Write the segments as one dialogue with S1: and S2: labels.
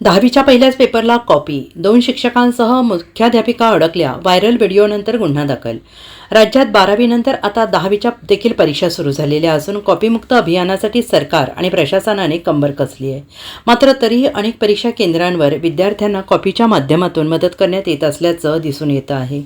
S1: 10वीच्या पहिल्याच पेपरला कॉपी, 2 शिक्षकांसह मुख्याध्यापिका अडकल्या, व्हायरल व्हिडिओनंतर गुन्हा दाखल. राज्यात 12वी नंतर आता 10वीच्या देखील परीक्षा सुरू झालेल्या असून कॉपीमुक्त अभियानासाठी सरकार आणि प्रशासनाने कंबर कसली आहे. मात्र तरीही अनेक परीक्षा केंद्रांवर विद्यार्थ्यांना कॉपीच्या माध्यमातून मदत करण्यात येत असल्याचं दिसून येतं आहे.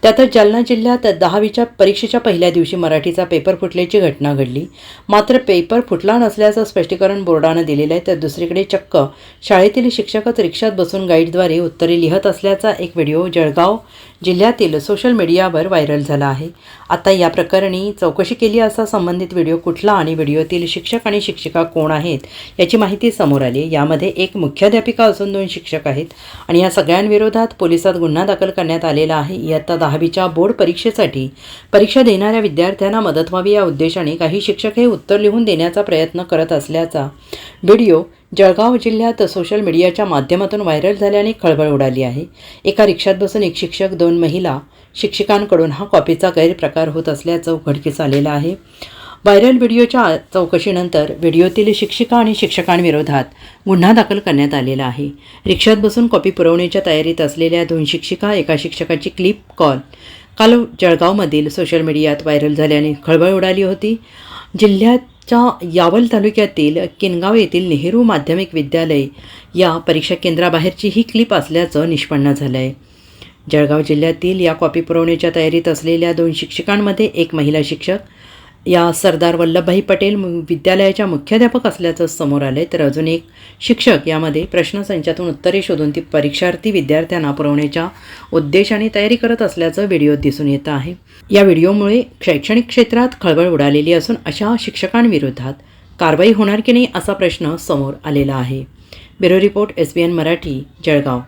S1: त्यातच जालना जिल्ह्यात 10वीच्या परीक्षेच्या पहिल्या दिवशी मराठीचा पेपर फुटल्याची घटना घडली. मात्र पेपर फुटला नसल्याचं स्पष्टीकरण बोर्डानं दिलेलं आहे. तर दुसरीकडे चक्क शाळेतील शिक्षकच रिक्षात बसून गाईडद्वारे उत्तरे लिहत असल्याचा एक व्हिडिओ जळगाव जिल्ह्यातील सोशल मीडियावर व्हायरल झाला आहे. आता या प्रकरणी चौकशी केली असता संबंधित व्हिडिओ कुठला आणि व्हिडिओतील शिक्षक आणि शिक्षिका कोण आहेत याची माहिती समोर आली. यामध्ये एक मुख्याध्यापिका असून 2 शिक्षक आहेत आणि या सगळ्यांविरोधात पोलिसात गुन्हा दाखल करण्यात आलेला आहे. इयत्ता 10वीच्या बोर्ड परीक्षेसाठी परीक्षा देणाऱ्या विद्यार्थ्यांना मदत व्हावी या उद्देशाने काही शिक्षक हे उत्तर लिहून देण्याचा प्रयत्न करत असल्याचा व्हिडिओ जळगाव जिल्ह्यात सोशल मीडियाच्या माध्यमातून व्हायरल झाल्याने खळबळ उडाली आहे. एका रिक्षात बसून एक शिक्षक 2 महिला शिक्षिकांकडून हा कॉपीचा गैरप्रकार होत असल्याचं उघडकीस आलेलं आहे. व्हायरल व्हिडिओच्या चौकशीनंतर व्हिडिओतील शिक्षिका आणि शिक्षकांविरोधात गुन्हा दाखल करण्यात आलेला आहे. रिक्षात बसून कॉपी पुरवण्याच्या तयारीत असलेल्या 2 शिक्षिका, एका शिक्षकाची क्लिप कॉल काल जळगावमधील सोशल मीडियात व्हायरल झाल्याने खळबळ उडाली होती. जिल्ह्याच्या यावल तालुक्यातील किनगाव येथील नेहरू माध्यमिक विद्यालय या परीक्षा केंद्राबाहेरची ही क्लिप असल्याचं निष्पन्न झालं आहे. जळगाव जिल्ह्यातील या कॉपी पुरवण्याच्या तयारीत असलेल्या 2 शिक्षकांमध्ये एक महिला शिक्षक या सरदार वल्लभभाई पटेल विद्यालयाच्या मुख्याध्यापक असल्याचं समोर आलं आहे. तर अजून एक शिक्षक यामध्ये प्रश्नसंचातून उत्तरे शोधून ती परीक्षार्थी विद्यार्थ्यांना पुरवण्याच्या उद्देशाने तयारी करत असल्याचं व्हिडिओत दिसून येतं आहे. या व्हिडिओमुळे शैक्षणिक क्षेत्रात खळबळ उडालेली असून अशा शिक्षकांविरोधात कारवाई होणार की नाही असा प्रश्न समोर आलेला आहे. Bureau report SBN Marathi, Jalgaon.